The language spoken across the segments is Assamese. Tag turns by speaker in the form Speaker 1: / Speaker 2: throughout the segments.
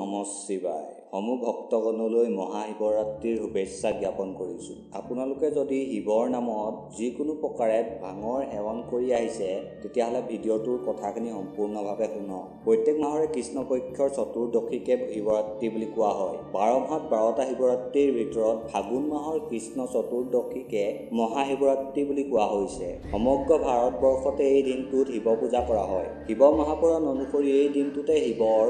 Speaker 1: নমঃ শিৱায়। সমূহ ভক্তগণলৈ মহাশিৱৰাত্ৰিৰ শুভেচ্ছা জ্ঞাপন কৰিছোঁ। আপোনালোকে যদি শিৱৰ নামত যিকোনো প্ৰকাৰে ভাঙৰ সেৱন কৰি আহিছে তেতিয়াহ'লে ভিডিঅ'টোৰ কথাখিনি সম্পূৰ্ণভাৱে শুনক। প্ৰত্যেক মাহৰে কৃষ্ণপক্ষৰ চতুৰ্দশীকে শিৱৰাত্ৰি বুলি কোৱা হয়। 12 মাহত 12টা শিৱৰাত্ৰিৰ ভিতৰত ফাগুন মাহৰ কৃষ্ণ চতুৰ্দশীকে মহাশিৱৰাত্ৰি বুলি কোৱা হৈছে। সমগ্ৰ ভাৰতবৰ্ষতে এই দিনটোত শিৱ পূজা কৰা হয়। শিৱ মহাপুৰাণ অনুসৰি এই দিনটোতে শিৱৰ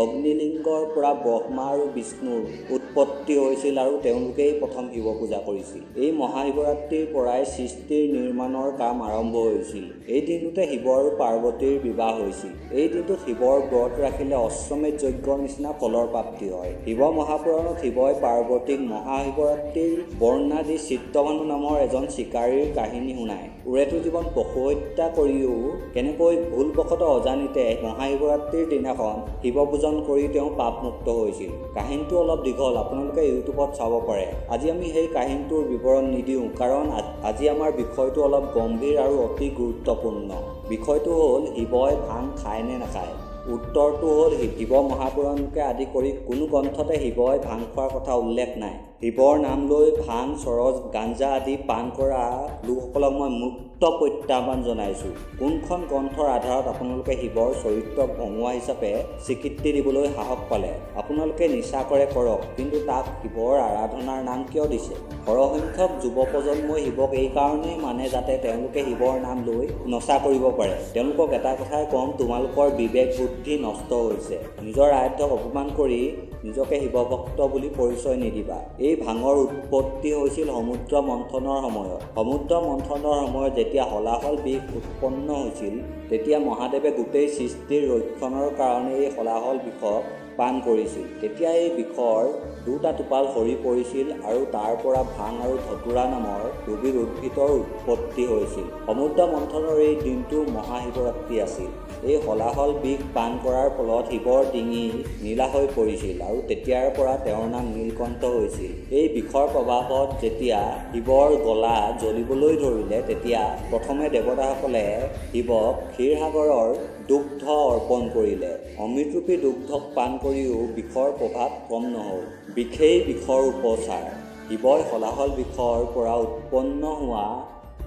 Speaker 1: অগ্নিলিংগৰ পৰা ব্ৰহ্মা আৰু বিষ্ণুৰ উৎপত্তি হৈছিল আৰু তেওঁলোকেই প্ৰথম শিৱ পূজা কৰিছিল। এই মহাশিৱৰাত্ৰিৰ পৰাই সৃষ্টিৰ নিৰ্মাণৰ কাম আৰম্ভ হৈছিল। এই দিনটোতে শিৱ আৰু পাৰ্বতীৰ বিবাহ হৈছিল। এই দিনটোত শিৱৰ ব্ৰত ৰাখিলে অশ্বমেধ যজ্ঞৰ নিচিনা ফলৰ প্ৰাপ্তি হয়। শিৱ মহাপুৰাণত শিৱই পাৰ্বতীক মহাশিৱৰাত্ৰিৰ বৰ্ণনা দি চিত্ৰভানু নামৰ এজন চিকাৰীৰ কাহিনী শুনায়। উৰেটো জীৱন পশু হত্যা কৰিও কেনেকৈ ভুলবশতঃ অজানিতে মহাশিৱৰাত্ৰিৰ দিনাখন শিৱ পূজন কৰি তেওঁ পাপমুক্ত হৈছিল। কাহিনীটো অলপ দীঘল, আপোনালোকে ইউটিউবত চাব পাৰে। আজি আমি সেই কাহিনীটোৰ বিৱৰণ নিদিওঁ কাৰণ আজি আমাৰ বিষয়টো অলপ গম্ভীৰ আৰু অতি গুৰুত্বপূৰ্ণ। বিষয়টো হ'ল শিৱই ভাং খায় নে নাখায়। উত্তৰটো হ'ল শিৱ মহাপুৰাণকে আদি কৰি কোনো গ্ৰন্থতে শিৱই ভাং খোৱাৰ কথা উল্লেখ নাই। শিৱৰ নাম লৈ ভাং, চৰজ, গাঞ্জা আদি পান কৰা লোকসকলক মই মুক্ত প্ৰত্যাহ্বান জনাইছোঁ। কোনখন গ্ৰন্থৰ আধাৰত আপোনালোকে শিৱৰ চৰিত্ৰক ভঙুৱা হিচাপে স্বীকৃতি দিবলৈ সাহস পালে? আপোনালোকে নিচা কৰে কৰক, কিন্তু তাক শিৱৰ আৰাধনাৰ নাম কিয় দিছে? সৰহসংখ্যক যুৱ প্ৰজন্মই শিৱক এই কাৰণেই মানে যাতে তেওঁলোকে শিৱৰ নাম লৈ নচা কৰিব পাৰে। তেওঁলোকক এটা কথাই ক'ম, তোমালোকৰ বিবেক বুদ্ধি নষ্ট হৈছে। নিজৰ আয়ত্বক অপমান কৰি নিজকে শিৱভক্ত বুলি পৰিচয় নিদিবা। এই ভাঙৰ উৎপত্তি হৈছিল সমুদ্ৰ মন্থনৰ সময়ত। সমুদ্ৰ মন্থনৰ সময়ত যেতিয়া হলাহল বিষ উৎপন্ন হৈছিল তেতিয়া মহাদেৱে গোটেই সৃষ্টিৰ ৰক্ষণৰ কাৰণে এই হলাহল বিষক পান কৰিছিল। তেতিয়া এই বিষৰ 2টা টোপাল সৰি পৰিছিল আৰু তাৰ পৰা ভাং আৰু ধতুৰা নামৰ দুবিধ উদ্ভিদৰ উৎপত্তি হৈছিল। সমুদ্ৰ মন্থনৰ এই দিনটো মহাশিৱৰাত্ৰি আছিল। এই হলাহল বিষ পান কৰাৰ ফলত শিৱৰ ডিঙি নীলা হৈ পৰিছিল আৰু তেতিয়াৰ পৰা তেওঁৰ নাম নীলকণ্ঠ হৈছিল। এই বিষৰ প্ৰভাৱত যেতিয়া শিৱৰ গলা জ্বলিবলৈ ধৰিলে তেতিয়া প্ৰথমে দেৱতাসকলে শিৱক ক্ষীৰসাগৰৰ দুগ্ধ অৰ্পণ কৰিলে। অমৃতৰূপী দুগ্ধক পান কৰিও বিষৰ প্ৰভাৱ কম নহ'ল। বিষেই বিষৰ উপচাৰ। শিৱই হলাহল বিষৰ পৰা উৎপন্ন হোৱা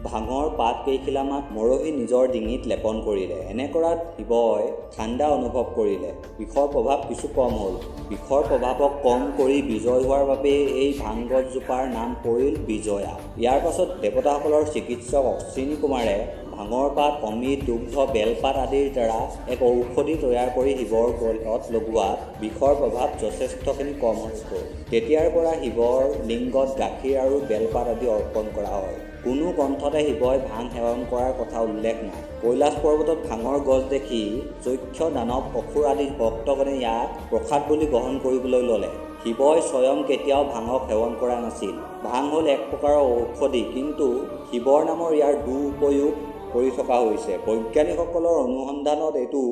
Speaker 1: ভাঙৰ পাত কেইখিলামান মৰহি নিজৰ ডিঙিত লেপন কৰিলে। এনে কৰাত শিৱই ঠাণ্ডা অনুভৱ কৰিলে। বিষৰ প্ৰভাৱ কিছু কম হ'ল। বিষৰ প্ৰভাৱক কম কৰি বিজয় হোৱাৰ বাবে এই ভাং গছজোপাৰ নাম পৰিল বিজয়া। ইয়াৰ পাছত দেৱতাসকলৰ চিকিৎসক অশ্বিনী কুমাৰে ভাঙৰ পাত, অমিত, দুগ্ধ, বেলপাত আদিৰ দ্বাৰা এক ঔষধি তৈয়াৰ কৰি শিৱৰ গলত লগোৱাত বিষৰ প্ৰভাৱ যথেষ্টখিনি কম হৈ গ'ল। তেতিয়াৰ পৰা শিৱৰ লিংগত গাখীৰ আৰু বেলপাত আদি অৰ্পণ কৰা হয়। কোনো গ্ৰন্থতে শিৱই ভাং সেৱন কৰাৰ কথা উল্লেখ নাই। কৈলাশ পৰ্বতত ভাঙৰ গছ দেখি যক্ষ, দানৱ, অসুৰ আদি ভক্তগণে ইয়াক প্ৰসাদ বুলি গ্ৰহণ কৰিবলৈ ল'লে। শিৱই স্বয়ং কেতিয়াও ভাঙক সেৱন কৰা নাছিল। ভাং হ'ল এক প্ৰকাৰৰ ঔষধি, কিন্তু শিৱৰ নামৰ ইয়াৰ দুৰুপয়োগ কৰি থকা হৈছে। বৈজ্ঞানিকসকলৰ অনুসন্ধানত এইটো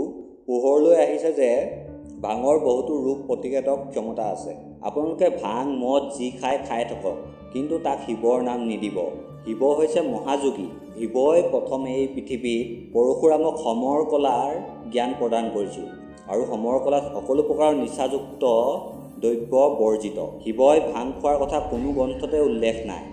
Speaker 1: পোহৰলৈ আহিছে যে ভাঙৰ বহুতো ৰোগ প্ৰতিষেধক ক্ষমতা আছে। আপোনালোকে ভাং, মদ যি খাই থাকক, কিন্তু তাক শিৱৰ নাম নিদিব। শিৱ হৈছে মহাযোগী। শিৱই প্ৰথমে এই পৃথিৱীত পৰশুৰামক সমৰ কলাৰ জ্ঞান প্ৰদান কৰিছিল আৰু সমৰ কলাত সকলো প্ৰকাৰৰ নিচাযুক্ত দ্ৰব্য বৰ্জিত। শিৱই ভাং খোৱাৰ কথা কোনো গ্ৰন্থতে উল্লেখ নাই,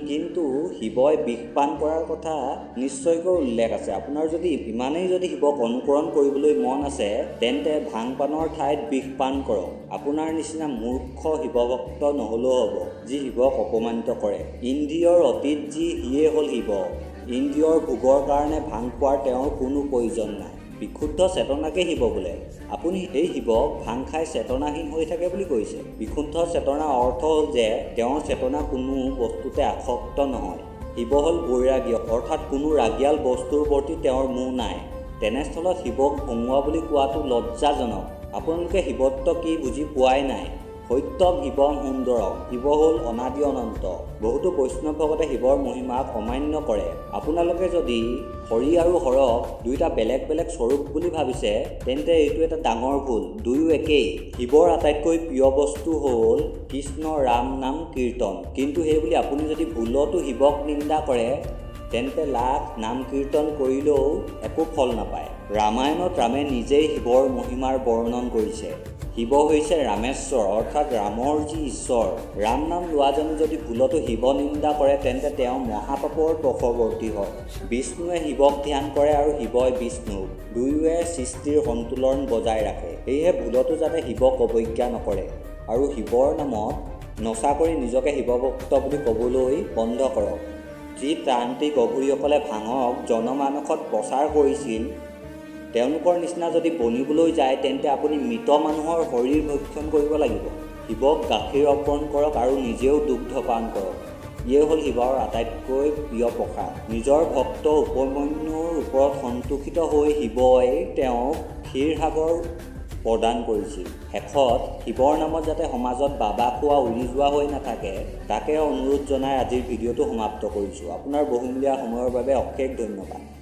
Speaker 1: কিন্তু শিৱই বিষ পান কৰাৰ কথা নিশ্চয়কৈ উল্লেখ আছে। আপোনাৰ যদি ইমানেই শিৱক অনুকৰণ কৰিবলৈ মন আছে তেন্তে ভাং পানৰ ঠাইত বিষ পান কৰক। আপোনাৰ নিচিনা মূৰ্খ শিৱভক্ত নহ'লেও হ'ব যি শিৱক অপমানিত কৰে। ইন্দ্ৰিয়ৰ অতীত যি সিয়ে হ'ল শিৱ। ইন্দ্ৰিয়ৰ ভোগৰ কাৰণে ভাং খোৱাৰ তেওঁৰ কোনো প্ৰয়োজন নাই। বিশুদ্ধ চেতনাকে শিৱ বোলে। আপুনি এই শিৱক ভাং খাই চেতনাহীন হৈ থাকে বুলি কৈছে। বিশুদ্ধ চেতনাৰ অৰ্থ হ'ল যে তেওঁৰ চেতনা কোনো বস্তুতে আসক্ত নহয়। শিৱ হ'ল বৈৰাগী, অৰ্থাৎ কোনো ৰাগিয়াল বস্তুৰ প্ৰতি তেওঁৰ মোহ নাই। তেনেস্থলত শিৱক ভঙুৱা বুলি কোৱাটো লজ্জাজনক। আপোনালোকে শিৱত্ব কি বুজি পোৱাই নাই। সত্যম শিৱম সুন্দৰম। শিৱ হ'ল অনাদি অনন্ত। বহুতো বৈষ্ণৱ ভকতে শিৱৰ মহিমাক অমান্য কৰে। আপোনালোকে যদি হৰি আৰু হৰক 2টা বেলেগ বেলেগ স্বৰূপ বুলি ভাবিছে তেন্তে এইটো এটা ডাঙৰ ভুল। দুয়ো একেই। শিৱৰ আটাইতকৈ প্ৰিয় বস্তু হ'ল কৃষ্ণ ৰাম নাম কীৰ্তন, কিন্তু সেইবুলি আপুনি যদি ভুলতো শিৱক নিন্দা কৰে তেন্তে লাখ নাম কীৰ্তন কৰিলেও একো ফল নাপায়। ৰামায়ণত ৰামে নিজেই শিৱৰ মহিমাৰ বৰ্ণন কৰিছে। শিৱ হৈছে ৰামেশ্বৰ অৰ্থাৎ ৰামৰ যি ঈশ্বৰ। ৰাম নাম লোৱাজনে যদি ভুলতো শিৱ নিন্দা কৰে তেন্তে তেওঁ মহাপাপৰ বশৱৰ্তী হয়। বিষ্ণুৱে শিৱক ধ্যান কৰে আৰু শিৱই বিষ্ণুক, দুয়োৱে সৃষ্টিৰ সন্তুলন বজাই ৰাখে। সেয়েহে ভুলতো যাতে শিৱক অৱজ্ঞা নকৰে আৰু শিৱৰ নামত নচা কৰি নিজকে শিৱভক্ত বুলি ক'বলৈ বন্ধ কৰক। যি ত্ৰান্তিক অঘৰীসকলে ভাঙক জনমানসত প্ৰচাৰ কৰিছিল, তেওঁলোকৰ নিচিনা যদি বনিবলৈ যায় তেন্তে আপুনি মৃত মানুহৰ শৰীৰ ভক্ষণ কৰিব লাগিব। শিৱক গাখীৰ অৰ্পণ কৰক আৰু নিজেও দুগ্ধ পান কৰক। ইয়ে হ'ল শিৱৰ আটাইতকৈ প্ৰিয় প্ৰসাদ। নিজৰ ভক্ত উপমন্যুৰ ওপৰত সন্তুষ্ট হৈ শিৱই তেওঁক ক্ষীৰসাগৰ প্ৰদান কৰিছিল। শেষত শিৱৰ নামত যাতে সমাজত বাবা খোৱা উৰি যোৱা হৈ নাথাকে তাকে অনুৰোধ জনাই আজিৰ ভিডিঅ'টো সমাপ্ত কৰিছোঁ। আপোনাৰ বহুমূলীয়া সময়ৰ বাবে অশেষ ধন্যবাদ।